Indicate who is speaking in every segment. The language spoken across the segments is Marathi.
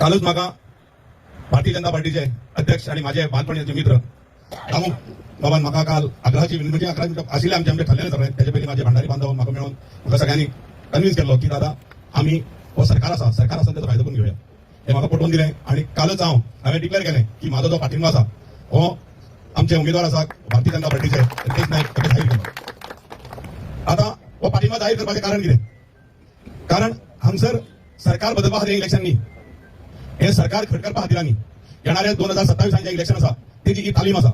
Speaker 1: कालच म्हाका भारतीय जनता पार्टीचे अध्यक्ष आणि माझे बालपणीचे मित्र दामू बाबान म्हाका काल आग्रहाची विनंती आशिल्ले आमचे ठरलेले सगळे त्याचे पयलीं माझे भांडारी बांधव म्हाका मेळून म्हाका सगळ्यांनी कन्विन्स केलो की दादा आम्ही हो सरकार आसा त्याचा फायदो करून घेऊया हे म्हाका पटवून दिलें आणि कालच हांवें डिक्लेअर केलें की माझो जो पाठिंबा आसा हो आमचे उमेदवार आसा भारतीय जनता पार्टीचे रितेश नाईक हाका जाहीर केलो। आता हो पाठिंबा जाहीर करपाचें कारण कितें? कारण हांगसर सरकार बदलपा खातीर इलेक्शन न्ही, हे सरकार खट करपा खातीर न्ही, येणाऱ्या 2027 इलेक्शन आसा तेजी ही तालीम आसा।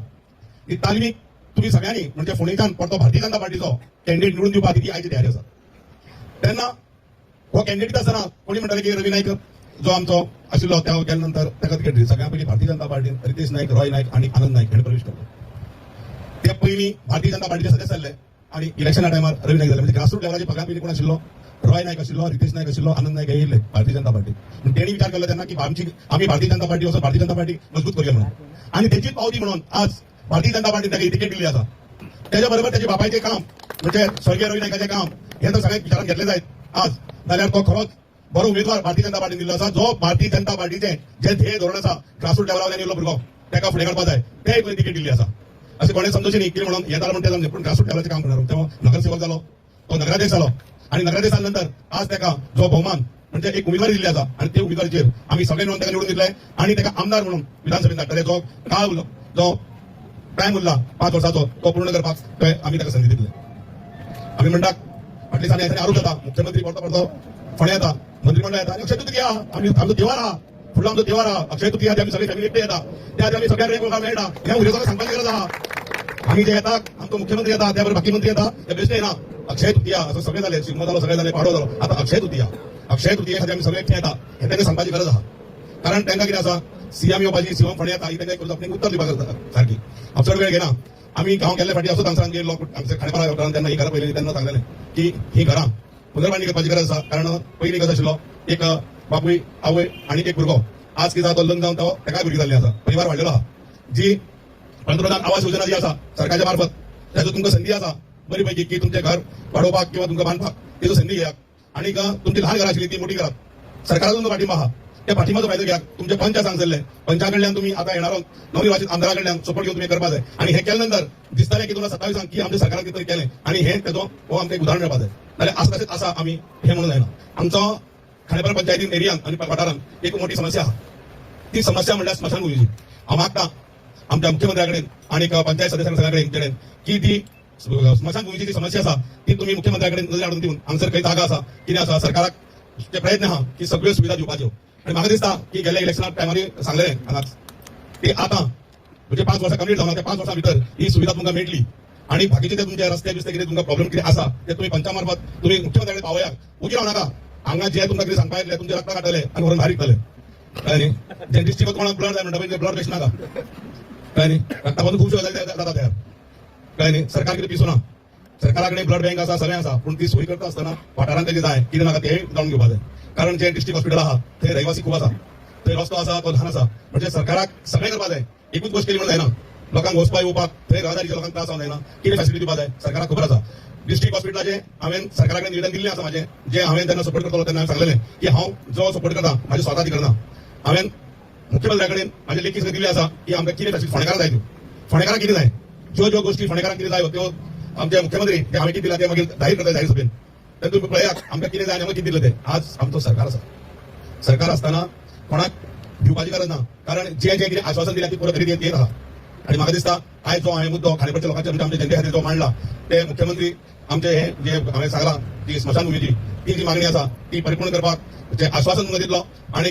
Speaker 1: ही तालिमीक तुम्ही सगळ्यांनी म्हणजे फोंडेच्यान परतो भारतीय जनता पार्टीचो कॅन्डिडेट निवडून दिवपाक ती आयची तयारी आसा। तेन्ना हो कॅन्डिडेट आसतना कोणी म्हणटाले की रवी नाईक जो आमचो आशिल्लो त्या गेल्या नंतर ताका तिकेट दिली। सगळ्यां पयलीं भारतीय जनता पार्टीन रितेश नाईक, रॉय नाईक आणि आनंद नाईक हांणी प्रवेश केलो। ते पयलीं भारतीय जनता पार्टीचे सदस्य जाल्ले आणि इलेक्शना टायमार रवी नाईक जाले, म्हणजे ग्रासरूट लेवलाचे सगळ्यां पयलीं कोण आशिल्लो? रॉय नाईक आशिल्लो, रितेश नाईक आशिल्लो, आनंद नाईक हे येयले भारतीय जनता पार्टी। तेणी विचार केलो तेन्ना की आम्ही भारतीय जनता पार्टी वचून भारतीय जनता पार्टी मजबूत करूया म्हणून, आणि तेचीच पावती म्हणून आज भारतीय जनता पार्टीन ताका तिकेट दिल्ली आसा। त्याच्या बरोबर त्याचे बापायचे काम म्हणजे स्वर्गीय रवी नाईकाचे काम हे तर सगळ्यात विचारात घेतले जायत आज, जाल्यार तो खरोच बरो उमेदवार भारतीय जनता पार्टीन दिल्लो आसा, जो भारतीय जनता पार्टीचे जे ध्येय धोरण आसा ग्रासरूट लेवलावयल्यान येयल्लो भुरगो ताका फुडें काडपा जाय, ते तिकेट दिल्ली आसा अशें कोणें समजूचे न्ही। कितें म्हणून यें जालें म्हणटा जालें, पूण ग्रासरूट लेवलाचें काम करणार तो नगरसेवक जालो, तो नगराध्यक्ष जालो आणि नगराध्यक्षा नंतर आज ताका जो भोवमान म्हणजे एक उमेदवारी दिल्ली आसा आणि ते उमेदवारीचेर आम्ही सगळे मिळून ताका निवडून दिले आणि ताका आमदार म्हणून विधानसभेत धाडटले। जो काळ उरलो, जो टायम उरला 5 वर्साचो तो पूर्ण करपाक आम्ही ताका संधी दितले। आम्ही म्हणटा फाटल्या दिसांनी येता आरूप जाता, मुख्यमंत्री परतो फोंड्या येता, मंत्रिमंडळ येता आणि अक्षय तृतीया आम्ही आमचो देवार आहा, फुडलो आमचो देवार आहा। अक्षय तृतीया आमी सगळे फॅमिली एकटे येता, त्या आमी सगळ्यांक वेगवेगळा मेळटा, ह्या उद्देशाक सांगपाची गरज आहा। आम्ही जे येता आमचो मुख्यमंत्री येता, त्या बरोबर बाकी मंत्री येता, हे बेश्टे येना। अक्षय तृतीया असं सगळे झाले, शिगमो जालो, सगळे झाले, पाडो जालो, आता अक्षय तृतीया खातीर आमी सगळे एकटे येता हे तांकां सांगपाची गरज आहा। कारण तांकां कितें आसा, सीएम येवपाची, सीएम फोंड्या येता, ही तांकां एक आपणें उत्तर दिवपाक सारकी चड वेळ घेना। आमी गांव गेल्ले फाटी असोच हांगसर गेल्लो आमचे खाडेपारा गांवांत, तेन्ना ही घरां पयलीं तेन्ना सांगलेलें की ही घरां पुनर्बांदणी करपाची गरज आसा। कारण पयलीं कसो आशिल्लो, एक बापूय आवय आणि एक भुरगो, आज कितें जाता तो लग्न जावन तो ताकाय भुरगीं जाल्लीं आसा, परिवार वाडलेलो आहा। जी पंतप्रधान आवास योजना जी आसा सरकारच्या मार्फत, त्याचो तुमकां संधी आसा बरी पैकी की तुमचें घर वाडोवपाक किंवा तुमकां बांदपाक तेजो संधी घेयात। आणि तुमची ल्हान घरां आशिल्ली ती मोठी करात, सरकाराचो पाठिंबा आहा, त्या पाठिंबाचो फायदो घेयात। तुमचे पंच सांगले, पंचा कडल्यान तुम्ही आता येणारो नवनिर्वाचित आमदारा कडल्यान सपोर्ट घेऊन तुम्ही करपा जाय, आणि हे केल्या नंतर दिसतालें की 2027 की आमच्या सरकारान कितें केलें आणि हे तेजो हो आमकां एक उदाहरण मेळपा जाय। जाल्यार आसा तशेंच आसा आमी हे म्हणून जायना। आमचो खाडेपारा पंचायतीन एरियान आणि वाठारांत एक मोठी समस्या आहा, ती समस्या म्हणल्यार स्मशानभुमीची। हांव मागता आमच्या मुख्यमंत्र्या कडेन आणि पंचायत सदस्यांक सगळ्या कडेन की ती स्मशानभूमीची जी समस्या आसा ती तुम्ही मुख्यमंत्र्या कडेन नजर हाडून दिवन हांगसर खंय जागा आसा कितें आसा, सरकाराक जे प्रयत्न आहा की सगळ्यो सुविधा दिवपाच्यो। आणि म्हाका दिसता की गेल्या इलेक्शना टायमार सांगलेलें हांगाच ती आता म्हणजे 5 वर्सां कंप्लीट जावना, त्या 5 वर्सां भितर ही सुविधा तुमकां मेळटली। आणि बाकीचे जे तुमचे रस्ते बिस्ते कितें तुमकां प्रॉब्लेम कितें आसा ते तुम्ही पंचा मार्फत तुम्ही मुख्यमंत्र्या कडेन पावयात, उगी राव नाका। हांगा जे तुमकां कितें सांगपा येतले तुमचे रक्त काडटले आणि व्हरून भायर विकतले, कळ्ळें न्ही। जे डिस्ट्रिक्ट कोणाक ब्लड जाय म्हणटा ब्लड पेश नाका, कळ्ळें न्ही। रक्ता खूब जाता तयार, कळ्ळें न्ही। सरकार कितें पिसू ना, सरकाराकडे ब्लड बँक आसा, सगळें आसा, पण ती सोय करता आसतना वाठारांत तेजे जाय कितें नाका ते जाणून घेवपा जाय। कारण जे डिस्ट्रिक्ट हॉस्पिटल आहा थंय रहिवासी खूब आसा, थंय रस्तो आसा तो ल्हान आसा, म्हणजे सरकाराक सगळें करपा जाय। एकूच गोष्ट केली म्हणून जायना, लोकांक वचपाक येवपाक थंय रहदारीच्या लोकांक त्रास जावंक जायना, कितें फॅसिलिटी दिवपा जाय सरकाराक खबर आसा। डिस्ट्रिक्ट हॉस्पिटलाचे हांवें सरकारा कडेन निवेदन दिल्लें आसा माझे, जे हांवें तेन्ना सपोर्ट करतालो तेन्ना हांवें सांगलेलें की हांव जो सपोर्ट करता म्हाजे स्वताची करना। हांवें मुख्यमंत्र्या कडेन म्हाजे लेखी दिल्ली आसा की आमकां कितें फॅसिलिटी फोंडेकाराक जाय, त्यो फोंडेकाराक कितें जाय, ज्यो गोष्टी फोंडेकाराक कितें जाय त्यो आमचे मुख्यमंत्री जे हांवें कितें दिला ते मागीर जाहीर करता जाहीर सभेन, तर तुम्ही पळयात आमकां कितें जाय आनी आमकां कितें दिलें ते। आज आमचो सरकार आसा, सरकार आसतना कोणाक दिवपाची गरज ना, कारण जे जे कितें आश्वासन दिल्या ती पुरो करीत येत आहा। आणि म्हाका दिसता आयज जो हांवें मुद्दो खाडेपारच्या लोकांच्या म्हणजे आमच्या जनते खातीर जो मांडला, ते मुख्यमंत्री आमचे हे जे हांवें सांगला ती स्मशानभुमीची ती जी मागणी आसा ती परिपूर्ण करपाक जे आश्वासन तुमकां दितलो। आणि